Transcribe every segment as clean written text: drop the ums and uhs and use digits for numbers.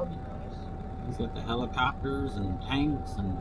would be nice. He's got the helicopters and tanks and...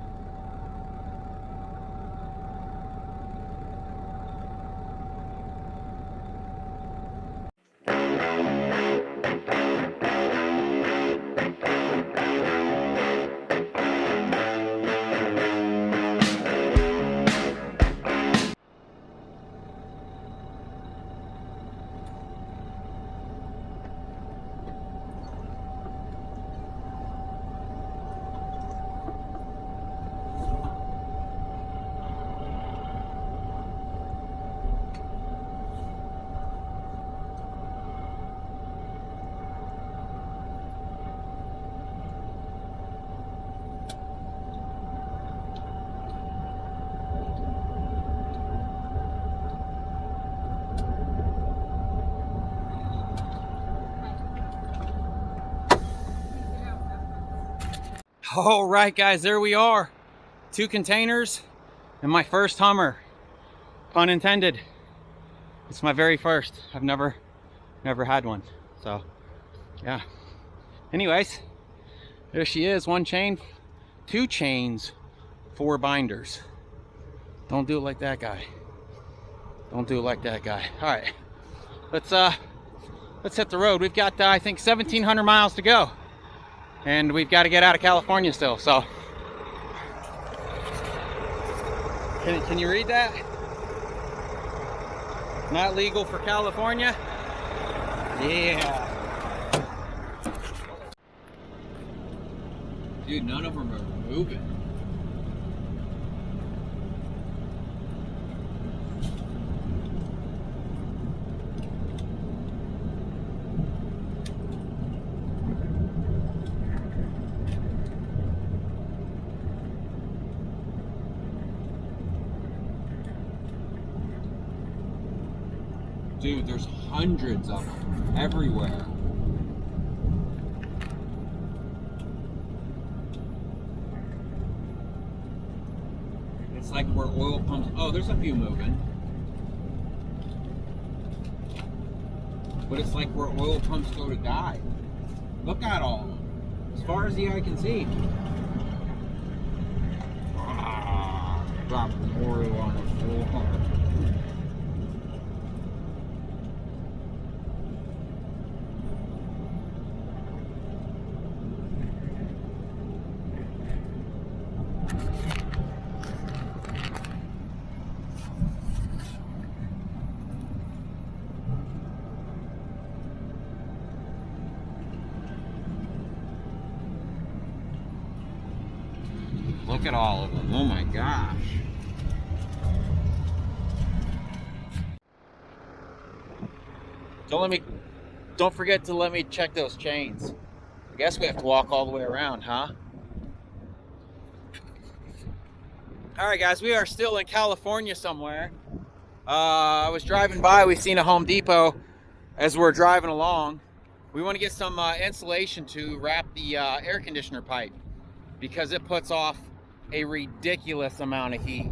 All right, guys, there we are. 2 containers and my first Hummer. Pun intended. It's my very first. I've never had one. So, yeah. Anyways, there she is. 1 chain, 2 chains, 4 binders. Don't do it like that guy. Don't do it like that guy. All right, let's hit the road. We've got I think 1,700 miles to go. And we've got to get out of California still, so. Can you read that? Not legal for California? Yeah. Dude, none of them are moving. Dude, there's hundreds of them everywhere. It's like where oil pumps. Oh, there's a few moving. But it's like where oil pumps go to die. Look at all of them. As far as the eye can see. Ah, dropped oil on the floor. Look at all of them. Oh my gosh. Don't forget to let me check those chains. I guess we have to walk all the way around, huh? All right, guys, we are still in California somewhere. I was driving by, we've seen a Home Depot as we're driving along. We want to get some insulation to wrap the air conditioner pipe because it puts off a ridiculous amount of heat.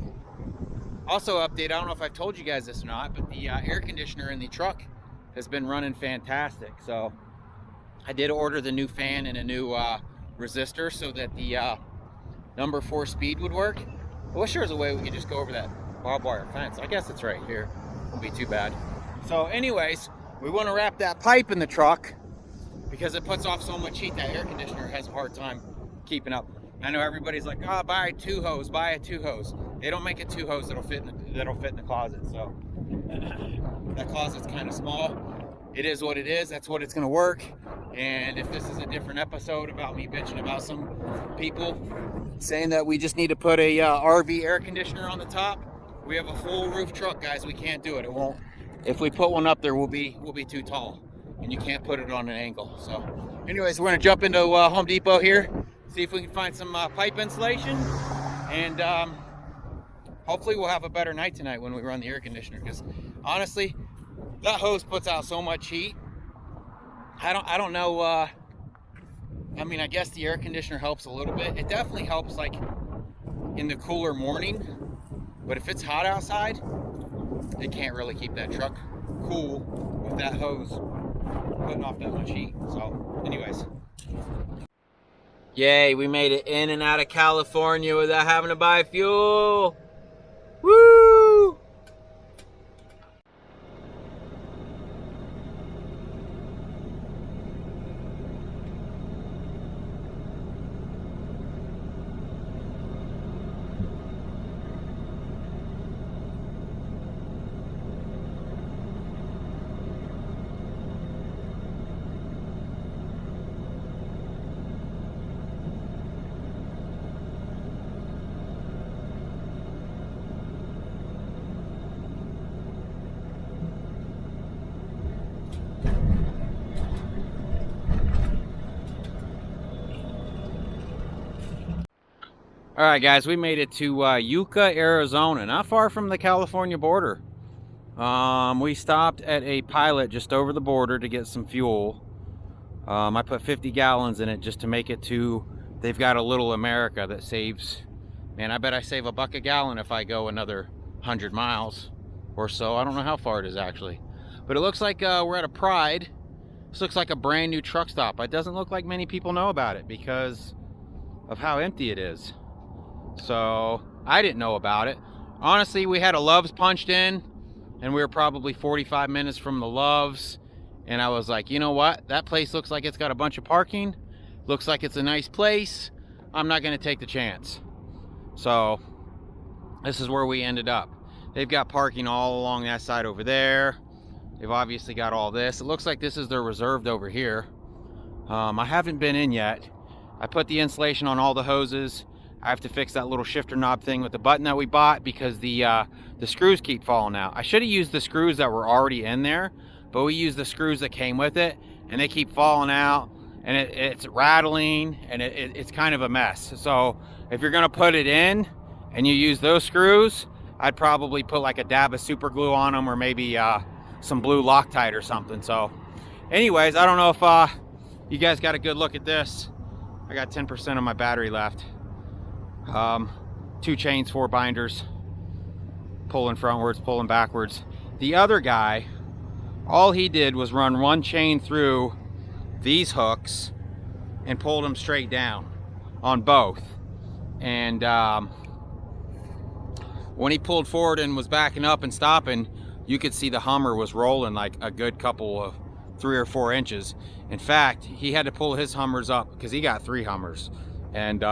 Also update, I don't know if I've told you guys this or not, but the air conditioner in the truck has been running fantastic. So I did order the new fan and a new resistor so that the number 4 speed would work. I wish there was a way we could just go over that barbed wire fence. I guess it's right here. Won't be too bad. So anyways, we want to wrap that pipe in the truck because it puts off so much heat that air conditioner has a hard time keeping up. I know everybody's like, oh, buy a 2-hose, buy a 2-hose. They don't make a 2-hose that'll fit in the closet. So that closet's kind of small. It is what it is. That's what it's going to work. And if this is a different episode about me bitching about some people saying that we just need to put a RV air conditioner on the top, we have a full roof truck, guys. We can't do it. It won't. If we put one up there, we'll be too tall, and you can't put it on an angle. So, anyways, we're going to jump into Home Depot here. See if we can find some pipe insulation, and hopefully we'll have a better night tonight when we run the air conditioner, because honestly that hose puts out so much heat. I don't know, I mean, I guess the air conditioner helps a little bit. It definitely helps like in the cooler morning, but if it's hot outside, it can't really keep that truck cool with that hose putting off that much heat. So anyways, Yay, we made it in and out of California without having to buy fuel. Woo! All right, guys, we made it to Yucca, Arizona, not far from the California border. We stopped at a Pilot just over the border to get some fuel. I put 50 gallons in it just to make it to, they've got a Little America that saves, man, I bet I save $1 a gallon if I go another 100 miles or so. I don't know how far it is actually, but it looks like we're at a Pride. This looks like a brand new truck stop. It doesn't look like many people know about it because of how empty it is. So I didn't know about it. Honestly, we had a Love's punched in and we were probably 45 minutes from the Love's, and I was like, you know what, that place looks like it's got a bunch of parking, looks like it's a nice place, I'm not going to take the chance. So this is where we ended up. They've got parking all along that side over there. They've obviously got all this. It looks like this is their reserved over here. I haven't been in yet. I put the insulation on all the hoses. I have to fix that little shifter knob thing with the button that we bought because the screws keep falling out. I should have used the screws that were already in there, but we used the screws that came with it, and they keep falling out, and it's rattling, and it's kind of a mess. So if you're gonna put it in and you use those screws, I'd probably put like a dab of super glue on them, or maybe some blue Loctite or something. So anyways, I don't know if you guys got a good look at this. I got 10% of my battery left. 2 chains, 4 binders, pulling frontwards, pulling backwards. The other guy, all he did was run 1 chain through these hooks and pulled them straight down on both. And when he pulled forward and was backing up and stopping, you could see the Hummer was rolling like a good couple of 3 or 4 inches. In fact, he had to pull his Hummers up because he got 3 Hummers, and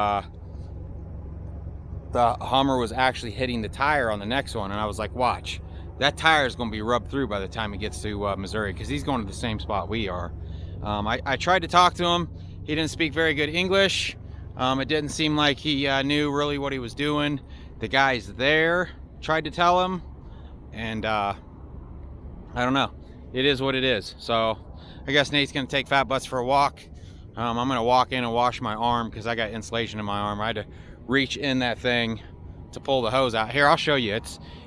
the Hummer was actually hitting the tire on the next one, and I was like, watch, that tire is going to be rubbed through by the time he gets to Missouri, because he's going to the same spot we are. I tried to talk to him. He didn't speak very good English. It didn't seem like he knew really what he was doing. The guys there tried to tell him, and I don't know. It is what it is. So I guess Nate's going to take Fat Butts for a walk. I'm going to walk in and wash my arm because I got insulation in my arm. I had to reach in that thing to pull the hose out. Here, I'll show you.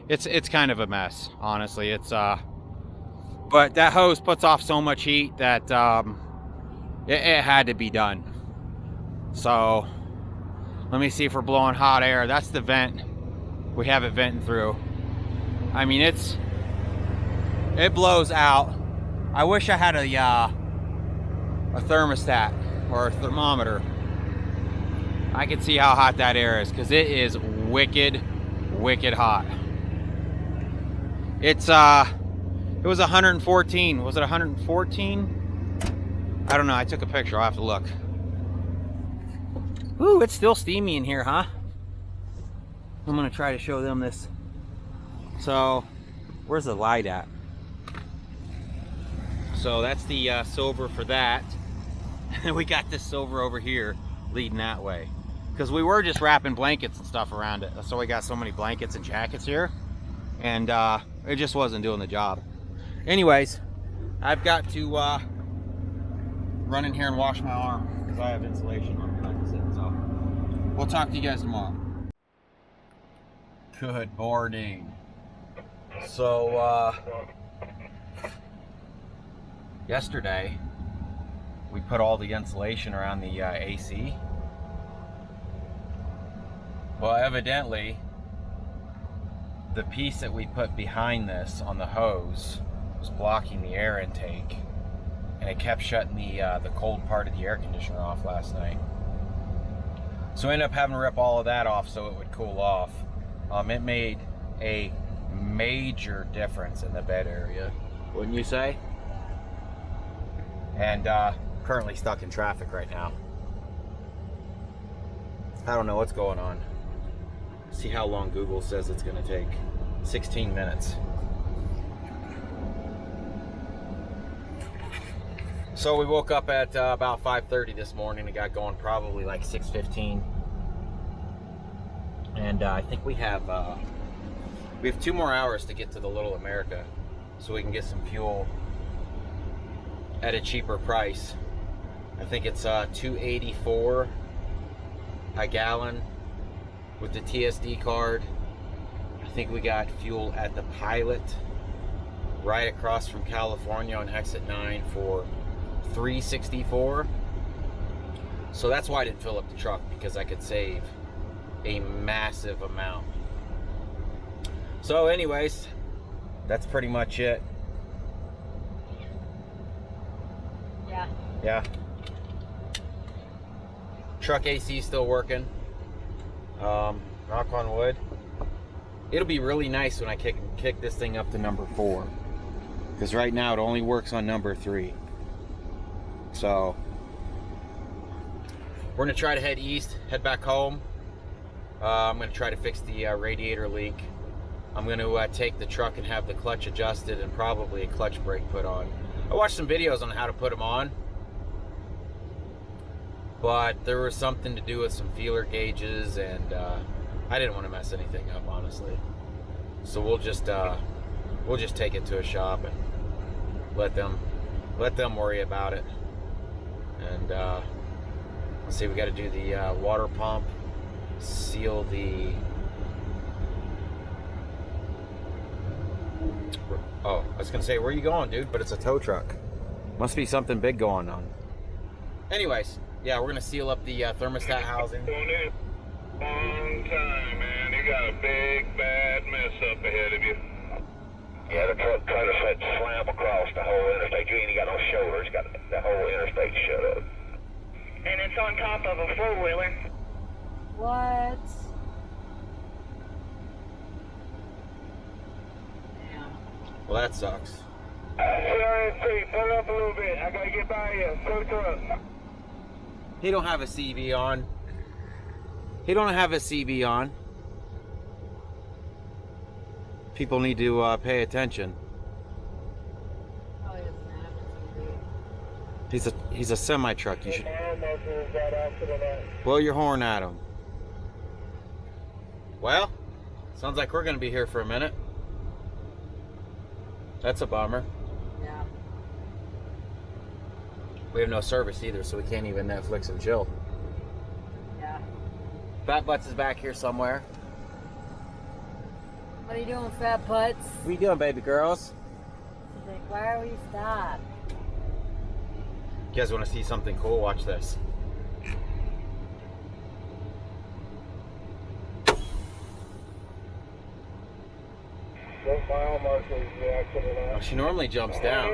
It's kind of a mess, honestly. It's but that hose puts off so much heat that it had to be done. So let me see if we're blowing hot air. That's the vent. We have it venting through. I mean, it blows out. I wish I had a thermostat or a thermometer. I can see how hot that air is, because it is wicked hot. It was 114. Was it 114? I don't know. I took a picture. I'll have to look. Ooh, it's still steamy in here, huh? I'm gonna try to show them this. So, where's the light at? So that's the silver for that. And we got this silver over here leading that way, because we were just wrapping blankets and stuff around it. So we got so many blankets and jackets here, and it just wasn't doing the job. Anyways, I've got to run in here and wash my arm because I have insulation on me, like I said. So we'll talk to you guys tomorrow. Good morning. So yesterday we put all the insulation around the AC. Well, evidently the piece that we put behind this on the hose was blocking the air intake, and it kept shutting the cold part of the air conditioner off last night. So I ended up having to rip all of that off so it would cool off. It made a major difference in the bed area, wouldn't you say? And currently stuck in traffic right now. I don't know what's going on. See how long Google says it's gonna take. 16 minutes. So we woke up at about 5:30 this morning and got going probably like 6:15. And I think we have 2 more hours to get to the Little America, so we can get some fuel at a cheaper price. I think it's $2.84 a gallon with the TSD card. I think we got fuel at the Pilot right across from California on exit 9 for $3.64. So that's why I didn't fill up the truck, because I could save a massive amount. So anyways, that's pretty much it. Yeah. Truck AC still working. Knock on wood. It'll be really nice when I kick this thing up to number 4, because right now it only works on number 3. So we're gonna try to head east, head back home. I'm gonna try to fix the radiator leak. I'm gonna take the truck and have the clutch adjusted and probably a clutch brake put on. I watched some videos on how to put them on, but there was something to do with some feeler gauges, and I didn't want to mess anything up, honestly. So we'll just take it to a shop and let them worry about it. And let's see, we got to do the water pump, seal the. Oh, I was gonna say, where are you going, dude? But it's a tow truck. Must be something big going on. Anyways, yeah, we're gonna seal up the thermostat housing. Long time, man. You got a big bad mess up ahead of you. Yeah, the truck trailer set slam across the whole interstate. You ain't got no shoulders. Got the whole interstate shut up. And it's on top of a four-wheeler. What? Well, that sucks. CRSC, pull up a little bit. I gotta get by you. Tow truck. He don't have a CV on. He don't have a CV on. People need to pay attention. Oh, he doesn't have a TV. He's a semi truck. You should blow your horn at him. Well, sounds like we're gonna be here for a minute. That's a bummer. Yeah. We have no service either, so we can't even Netflix and chill. Yeah. Fat Butts is back here somewhere. What are you doing, fat putts? What are you doing, baby girls? She's like, why are we stopped? You guys want to see something cool? Watch this. Oh, she normally jumps down.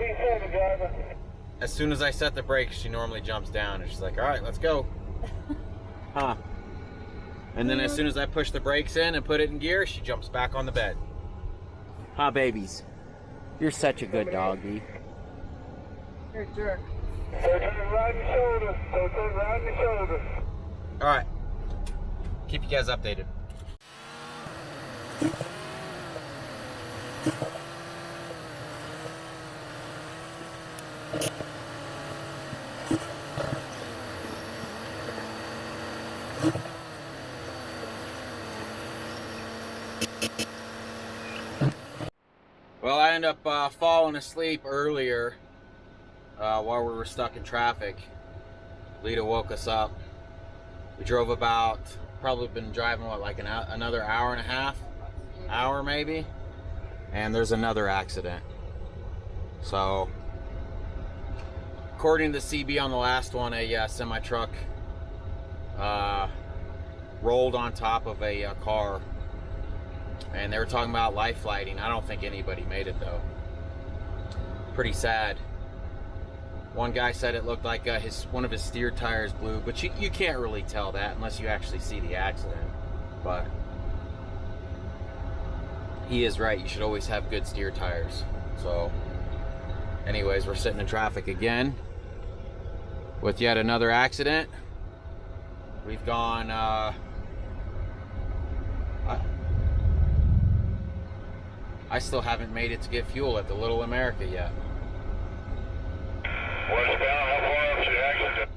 As soon as I set the brakes, she normally jumps down. And she's like, all right, let's go. Huh. And then as soon as I push the brakes in and put it in gear, she jumps back on the bed. Huh, babies? You're such a good doggy. You're a jerk. All right. Keep you guys updated. Well, I ended up falling asleep earlier while we were stuck in traffic. Lita woke us up. We drove about, probably been driving, what, like another hour and a half? Hour maybe? And there's another accident. So, according to the CB on the last one, a semi-truck rolled on top of a car. And they were talking about life flighting. I don't think anybody made it though. Pretty sad. One guy said it looked like one of his steer tires blew, but you can't really tell that unless you actually see the accident. But he is right. You should always have good steer tires. So anyways, we're sitting in traffic again with yet another accident. We've gone I still haven't made it to get fuel at the Little America yet. Westbound, how far up the accident?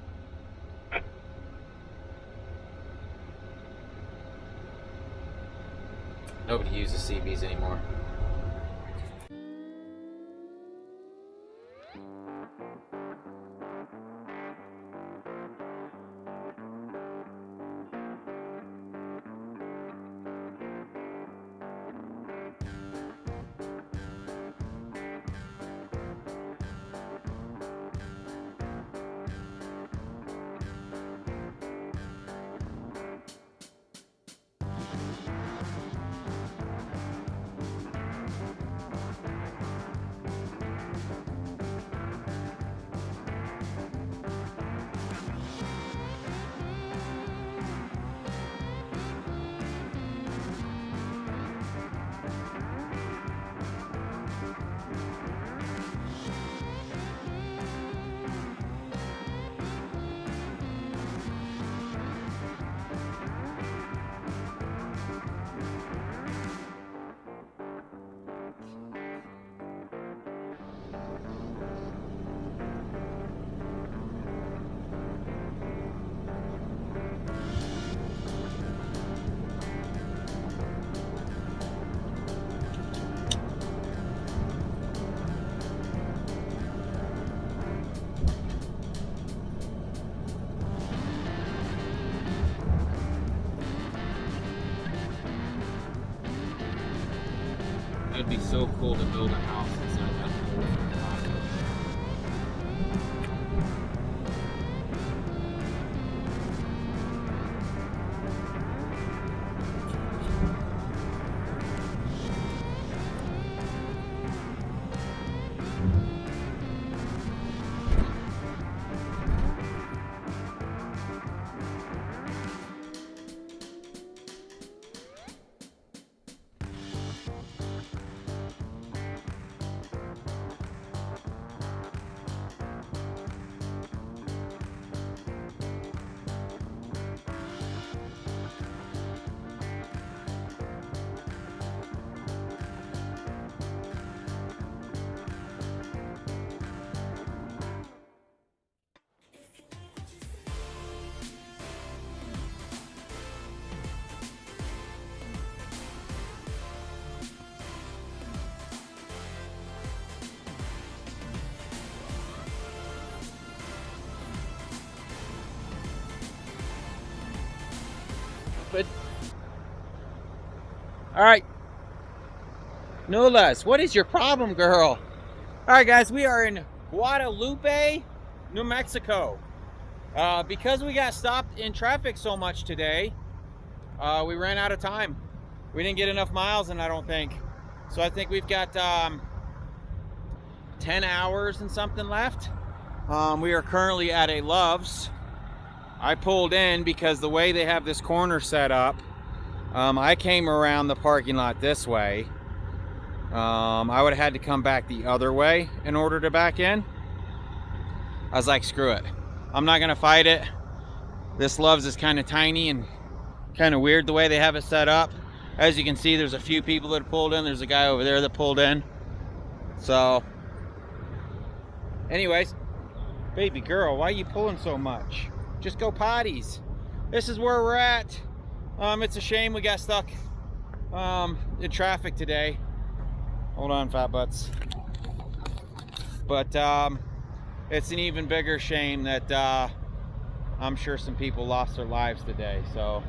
Nobody uses CBs anymore. It'd be so cool to build a house inside that hole from the taco. But all right, no less. What is your problem, girl? All right, guys, we are in Guadalupe, New Mexico. Because we got stopped in traffic so much today, we ran out of time. We didn't get enough miles, and I don't think. So I think we've got 10 hours and something left. We are currently at a Love's. I pulled in because the way they have this corner set up, I came around the parking lot this way. I would have had to come back the other way in order to back in. I was like, screw it. I'm not gonna fight it. This Love's is kind of tiny and kind of weird the way they have it set up. As you can see, there's a few people that pulled in. There's a guy over there that pulled in. So, anyways, baby girl, why are you pulling so much? Just go potties. This is where we're at. It's a shame we got stuck in traffic today. Hold on, fat butts. But it's an even bigger shame that I'm sure some people lost their lives today. So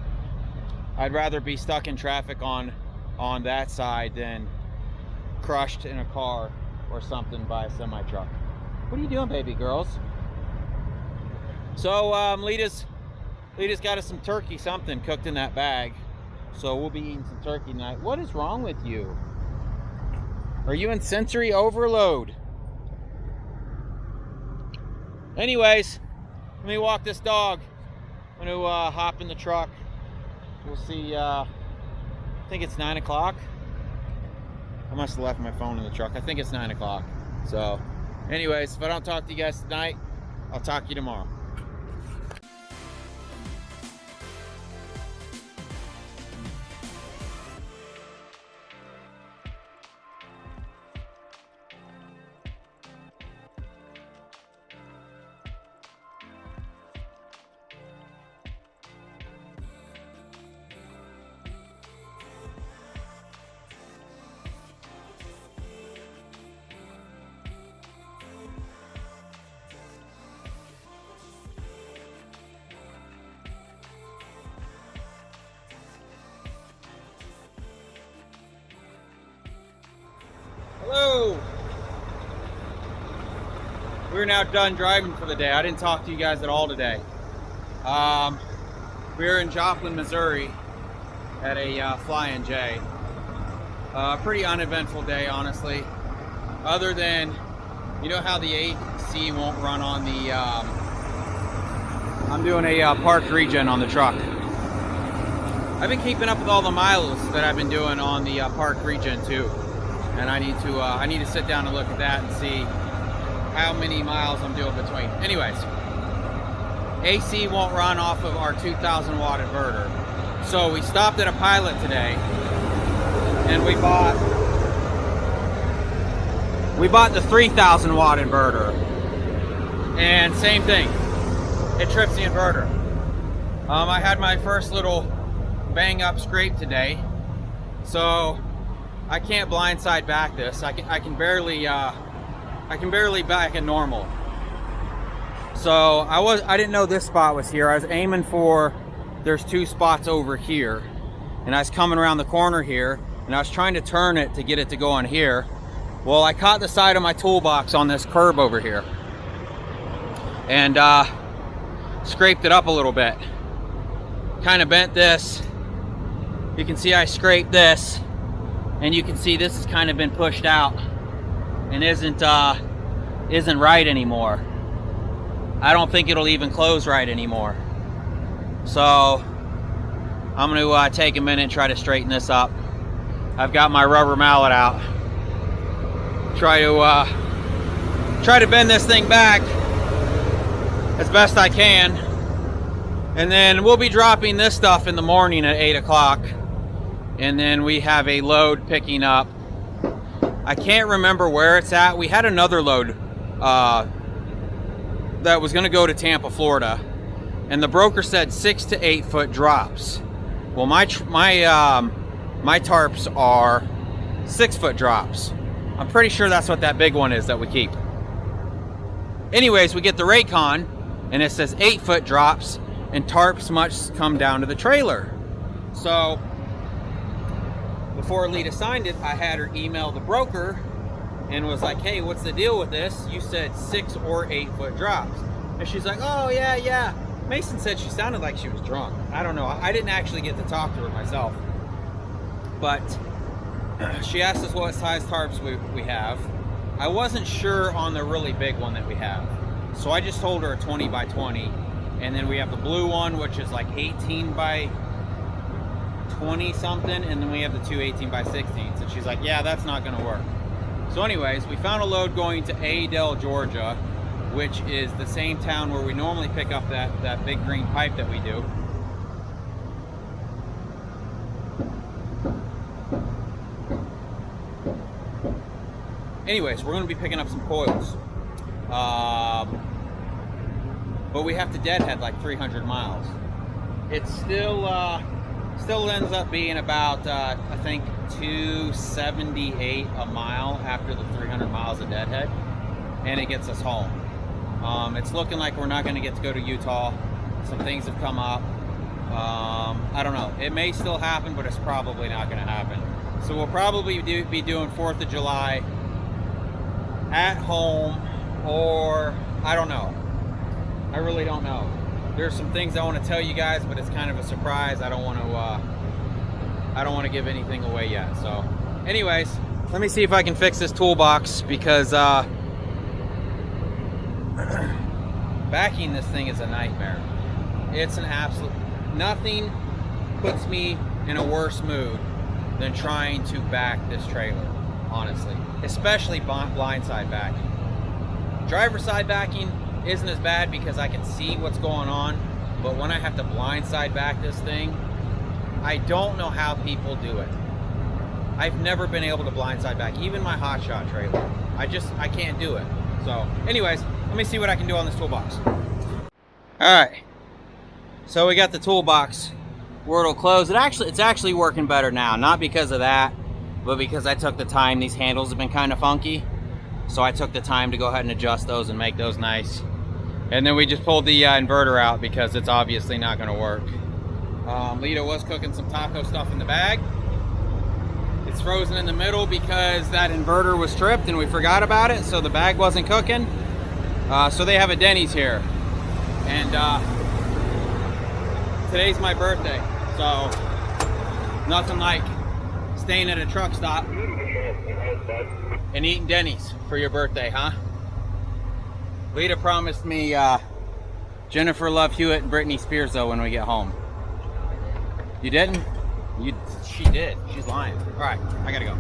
I'd rather be stuck in traffic on that side than crushed in a car or something by a semi truck. What are you doing, baby girls? So Lita's got us some turkey something cooked in that bag. So we'll be eating some turkey tonight. What is wrong with you? Are you in sensory overload? Anyways, let me walk this dog. I'm going to hop in the truck. We'll see. I think it's 9 o'clock. I must have left my phone in the truck. I think it's 9 o'clock. So, anyways, if I don't talk to you guys tonight, I'll talk to you tomorrow. Hello! We're now done driving for the day. I didn't talk to you guys at all today. We're in Joplin, Missouri at a Fly-in J. Pretty uneventful day, honestly. Other than, you know how the AC won't run on the, I'm doing a park regen on the truck. I've been keeping up with all the miles that I've been doing on the park regen too. And I need to sit down and look at that and see how many miles I'm doing between. Anyways, AC won't run off of our 2,000 watt inverter. So we stopped at a Pilot today and we bought the 3,000 watt inverter. And same thing, it trips the inverter. I had my first little bang up scrape today. So I can't blindside back this. I can barely back it normal. So I didn't know this spot was here. I was aiming for, there's two spots over here, and I was coming around the corner here, and I was trying to turn it to get it to go on here. Well, I caught the side of my toolbox on this curb over here, and scraped it up a little bit. Kind of bent this. You can see I scraped this. And you can see this has kind of been pushed out and isn't right anymore. I don't think it'll even close right anymore. So I'm gonna take a minute and try to straighten this up. I've got my rubber mallet out. Try to bend this thing back as best I can. And then we'll be dropping this stuff in the morning at 8 o'clock. And then we have a load picking up. I can't remember where it's at. We had another load that was going to go to Tampa, Florida, and the broker said 6 to 8 foot drops. Well, my tarps are 6 foot drops. I'm pretty sure that's what that big one is that we keep. Anyways, we get the Raycon, and it says 8 foot drops, and tarps must come down to the trailer. So before Alita signed it, I had her email the broker and was like, hey, what's the deal with this? You said 6 or 8 foot drops. And she's like, oh, yeah. Mason said she sounded like she was drunk. I don't know. I didn't actually get to talk to her myself. But she asked us what size tarps we have. I wasn't sure on the really big one that we have. So I just told her a 20 by 20. And then we have the blue one, which is like 18 by 20 something, and then we have the two 18 by 16s, and she's like, yeah, that's not gonna work. So anyways, we found a load going to Adel, Georgia, which is the same town where we normally pick up that big green pipe that we do. Anyways, we're gonna be picking up some coils, but we have to deadhead like 300 miles. It's still ends up being about, I think, 278 a mile after the 300 miles of deadhead, and it gets us home. It's looking like we're not going to get to go to Utah. Some things have come up. I don't know. It may still happen, but it's probably not going to happen. So we'll probably be doing 4th of July at home, or I don't know. I really don't know. There's some things I want to tell you guys, but it's kind of a surprise. I don't want to give anything away yet. So anyways, let me see if I can fix this toolbox, because Backing this thing is a nightmare. It's an absolute, nothing puts me in a worse mood than trying to back this trailer, honestly. Especially blindside backing. Driver's side backing isn't as bad because I can see what's going on, but when I have to blindside back this thing, I don't know how people do it. I've never been able to blindside back, even my hotshot trailer. I can't do it. So anyways, let me see what I can do on this toolbox. All right, so we got the toolbox where it'll close. It's actually working better now, not because of that, but because I took the time. These handles have been kind of funky, so I took the time to go ahead and adjust those and make those nice. And then we just pulled the inverter out because it's obviously not going to work. Lita was cooking some taco stuff in the bag. It's frozen in the middle because that inverter was tripped and we forgot about it, so the bag wasn't cooking. So they have a Denny's here, and today's my birthday, so nothing like staying at a truck stop and eating Denny's for your birthday, huh? Lita promised me Jennifer Love Hewitt and Britney Spears though when we get home. You didn't? She did. She's lying. All right, I gotta go.